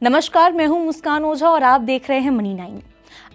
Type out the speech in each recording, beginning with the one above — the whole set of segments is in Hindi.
नमस्कार, मैं हूं मुस्कान ओझा और आप देख रहे हैं मनी 9।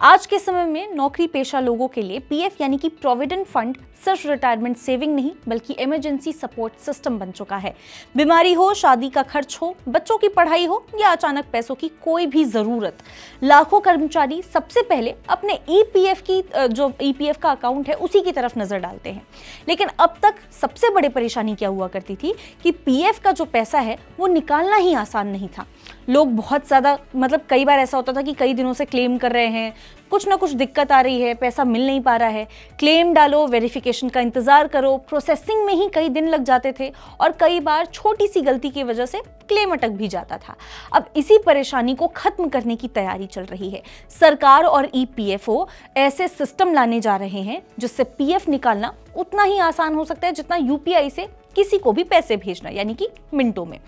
आज के समय में नौकरी पेशा लोगों के लिए पीएफ यानी कि प्रोविडेंट फंड सिर्फ रिटायरमेंट सेविंग नहीं बल्कि इमरजेंसी सपोर्ट सिस्टम बन चुका है। बीमारी हो, शादी का खर्च हो, बच्चों की पढ़ाई हो या अचानक पैसों की कोई भी जरूरत, लाखों कर्मचारी सबसे पहले अपने ईपीएफ का अकाउंट है उसी की तरफ नजर डालते हैं। लेकिन अब तक सबसे बड़ी परेशानी क्या हुआ करती थी कि पीएफ का जो पैसा है वो निकालना ही आसान नहीं था। लोग बहुत ज़्यादा कई बार ऐसा होता था कि कई दिनों से क्लेम कर रहे हैं, कुछ ना कुछ दिक्कत आ रही है, पैसा मिल नहीं पा रहा है, क्लेम डालो, वेरिफिकेशन का इंतज़ार करो, प्रोसेसिंग में ही कई दिन लग जाते थे और कई बार छोटी सी गलती की वजह से क्लेम अटक भी जाता था। अब इसी परेशानी को खत्म करने की तैयारी चल रही है। सरकार और ईपीएफओ ऐसे सिस्टम लाने जा रहे हैं जिससे पीएफ निकालना उतना ही आसान हो सकता है जितना यूपीआई से किसी को भी पैसे भेजना, यानी कि मिनटों में।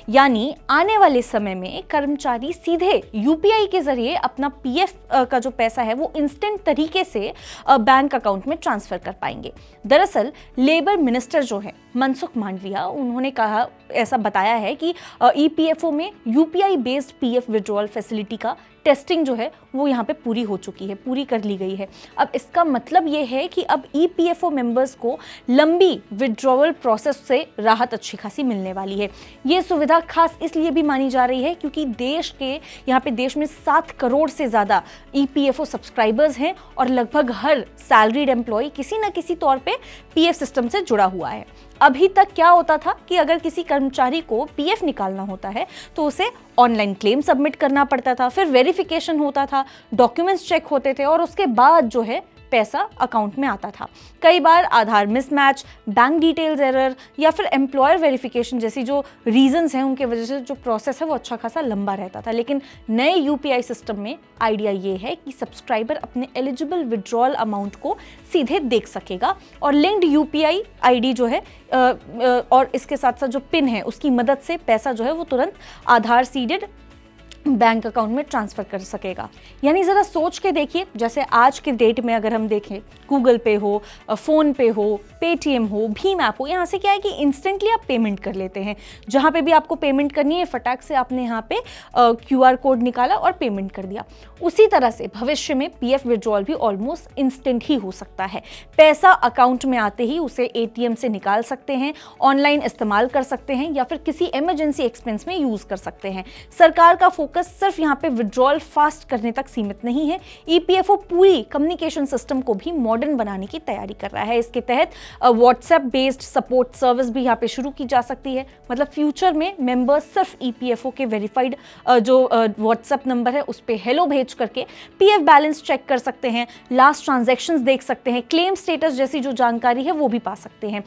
यानी आने वाले समय में कर्मचारी सीधे यूपीआई के जरिए अपना पीएफ का जो पैसा है वो इंस्टेंट तरीके से बैंक अकाउंट में ट्रांसफर कर पाएंगे। दरअसल लेबर मिनिस्टर जो है मनसुख मांडविया, उन्होंने ऐसा बताया है कि ईपीएफओ में UPI based PF withdrawal facility का टेस्टिंग जो है वो यहाँ पे पूरी हो चुकी है, पूरी कर ली गई है। अब इसका मतलब ये है कि अब ईपीएफओ मेंबर्स को लंबी विड्रॉवल प्रोसेस से राहत अच्छी खासी मिलने वाली है। ये सुविधा खास इसलिए भी मानी जा रही है क्योंकि देश में 7 करोड़ से ज़्यादा ईपीएफओ सब्सक्राइबर्स हैं और लगभग हर सैलरीड एम्प्लॉय किसी न किसी तौर पे पीएफ सिस्टम से जुड़ा हुआ है। अभी तक क्या होता था कि अगर किसी कर्मचारी को पीएफ निकालना होता है तो उसे ऑनलाइन क्लेम सबमिट करना पड़ता था, फिर वेरिफिकेशन होता था, डॉक्यूमेंट्स चेक होते थे और उसके बाद जो है पैसा अकाउंट में आता था। कई बार आधार मिसमैच, बैंक डिटेल्स एरर या फिर एम्प्लॉयर वेरिफिकेशन जैसी जो रीजंस हैं उनके वजह से जो प्रोसेस है वो अच्छा खासा लंबा रहता था। लेकिन नए यूपीआई सिस्टम में आइडिया ये है कि सब्सक्राइबर अपने एलिजिबल विड्रॉल अमाउंट को सीधे देख सकेगा और लिंक्ड यूपीआई आईडी जो है और इसके साथ साथ जो पिन है उसकी मदद से पैसा जो है वो तुरंत आधार सीडेड बैंक अकाउंट में ट्रांसफर कर सकेगा। यानी जरा सोच के देखिए, जैसे आज के डेट में अगर हम देखें, गूगल पे हो, फोन पे हो, पेटीएम हो, भीम ऐप हो, यहाँ से क्या है कि इंस्टेंटली आप पेमेंट कर लेते हैं। जहाँ पे भी आपको पेमेंट करनी है फटाक से आपने यहाँ पे क्यूआर कोड निकाला और पेमेंट कर दिया। उसी तरह से भविष्य में पीएफ विड्रॉल भी ऑलमोस्ट इंस्टेंट ही हो सकता है। पैसा अकाउंट में आते ही उसे एटीएम से निकाल सकते हैं, ऑनलाइन इस्तेमाल कर सकते हैं या फिर किसी इमरजेंसी एक्सपेंस में यूज कर सकते हैं। सरकार का फोकस सिर्फ यहाँ पे विड्रॉल फास्ट करने तक सीमित नहीं है। ईपीएफओ पूरी कम्युनिकेशन सिस्टम को भी मॉडर्न बनाने की तैयारी कर रहा है। इसके तहत व्हाट्सएप बेस्ड सपोर्ट सर्विस भी यहाँ पे शुरू की जा सकती है। मतलब फ्यूचर में मेंबर्स सिर्फ ईपीएफओ के वेरीफाइड जो व्हाट्सएप नंबर है उस पे हेलो भेज करके पीएफ बैलेंस चेक कर सकते हैं, लास्ट ट्रांजैक्शंस देख सकते हैं, क्लेम स्टेटस जैसी जो जानकारी है वो भी पा सकते हैं।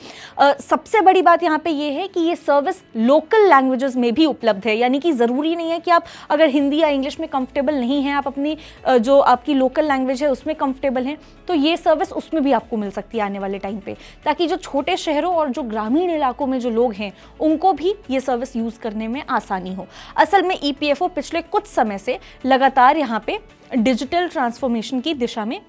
सबसे बड़ी बात यहाँ पे ये है कि ये सर्विस लोकल लैंग्वेजेस में भी उपलब्ध है। यानी कि जरूरी नहीं है कि आप अगर हिंदी या इंग्लिश में कंफर्टेबल नहीं है, आप अपनी जो आपकी लोकल लैंग्वेज है उसमें कंफर्टेबल हैं, तो ये सर्विस उसमें भी आपको मिल सकती है आने वाले टाइम पे, ताकि जो छोटे शहरों और जो ग्रामीण इलाकों में जो लोग हैं उनको भी ये सर्विस यूज करने में आसानी हो। असल में ईपीएफओ पिछले कुछ समय से लगातार यहाँ पे डिजिटल ट्रांसफॉर्मेशन की दिशा में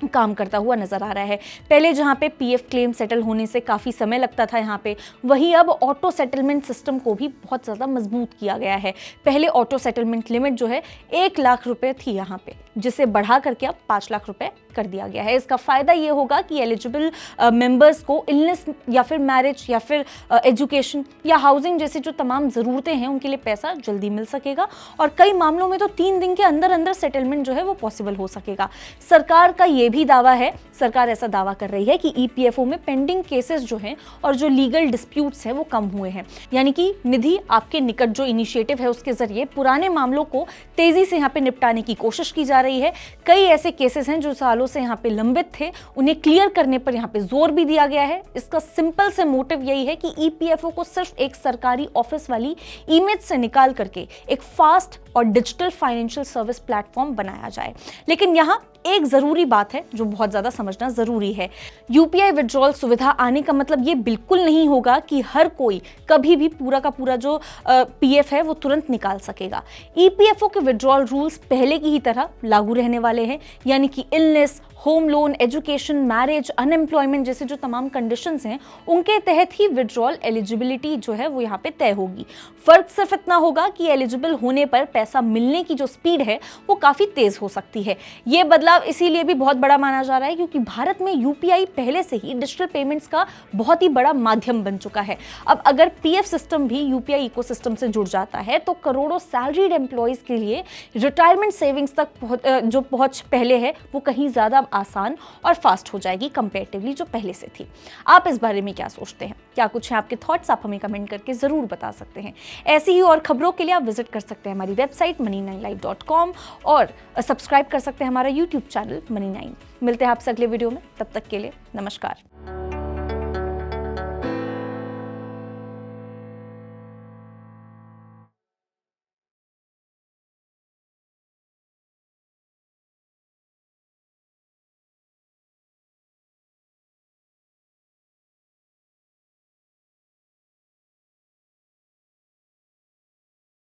काम करता हुआ नजर आ रहा है। पहले जहाँ पे पीएफ क्लेम सेटल होने से काफ़ी समय लगता था यहाँ पे, वहीं अब ऑटो सेटलमेंट सिस्टम को भी बहुत ज़्यादा मजबूत किया गया है। पहले ऑटो सेटलमेंट लिमिट जो है 1 लाख रुपए थी यहाँ पे, जिसे बढ़ा करके अब 5 लाख रुपए कर दिया गया है। इसका फायदा ये होगा कि एलिजिबल मेंबर्स को इलनेस या फिर मैरिज या फिर एजुकेशन या हाउसिंग जैसी जो तमाम ज़रूरतें हैं उनके लिए पैसा जल्दी मिल सकेगा और कई मामलों में तो 3 दिन के अंदर अंदर सेटलमेंट जो है वो पॉसिबल हो सकेगा। सरकार का ये भी दावा है, सरकार ऐसा दावा कर रही है कि ईपीएफओ में पेंडिंग केसेस जो हैं और जो लीगल डिस्प्यूट्स हैं वो कम हुए हैं। यानी कि निधि आपके निकट जो इनिशिएटिव है उसके जरिए पुराने मामलों को तेजी से यहाँ पे निपटाने की कोशिश की जा रही है। कई ऐसे केसेस हैं जो सालों से यहाँ पे लंबित थे, उन्हें क्लियर करने पर यहाँ पे जोर भी दिया गया है। इसका सिंपल से मोटिव यही है कि ईपीएफओ को सिर्फ एक सरकारी ऑफिस वाली इमेज से निकाल करके एक फास्ट और डिजिटल फाइनेंशियल सर्विस प्लेटफॉर्म बनाया जाए। लेकिन यहाँ एक जरूरी बात है जो बहुत ज्यादा समझना जरूरी है। यूपीआई विड्रॉल सुविधा आने का मतलब ये बिल्कुल नहीं होगा कि हर कोई कभी भी पूरा का पूरा जो पीएफ है वो तुरंत निकाल सकेगा। ईपीएफओ के विड्रॉल रूल्स पहले की ही तरह लागू रहने वाले हैं, यानी कि illness, home loan, education, marriage, unemployment जैसे जो तमाम कंडीशंस हैं उनके तहत ही विड्रॉल एलिजिबिलिटी जो है वो यहाँ पे तय होगी। फर्क सिर्फ इतना होगा कि एलिजिबल होने पर पैसा मिलने की जो स्पीड है वो काफी तेज हो सकती है। ये बदलाव इसीलिए भी बहुत बड़ा माना जा रहा है क्योंकि भारत में यूपीआई पहले से ही डिजिटल पेमेंट्स का बहुत ही बड़ा माध्यम बन चुका है। अब अगर पीएफ सिस्टम भी यूपीआई इकोसिस्टम से जुड़ जाता है तो करोड़ों सैलरीड एम्प्लॉयज के लिए रिटायरमेंट सेविंग्स तक जो पहुंच पहले है वो कहीं ज्यादा आसान और फास्ट हो जाएगी कंपैरेटिवली जो पहले से थी। आप इस बारे में क्या सोचते हैं? क्या कुछ है आपके थॉट्स? आप हमें कमेंट करके जरूर बता सकते हैं। ऐसी ही और खबरों के लिए आप विजिट कर सकते हैं हमारी वेबसाइट money9live.com और सब्सक्राइब कर सकते हैं हमारा यूट्यूब चैनल Money9। मिलते हैं आपसे अगले वीडियो में, तब तक के लिए नमस्कार।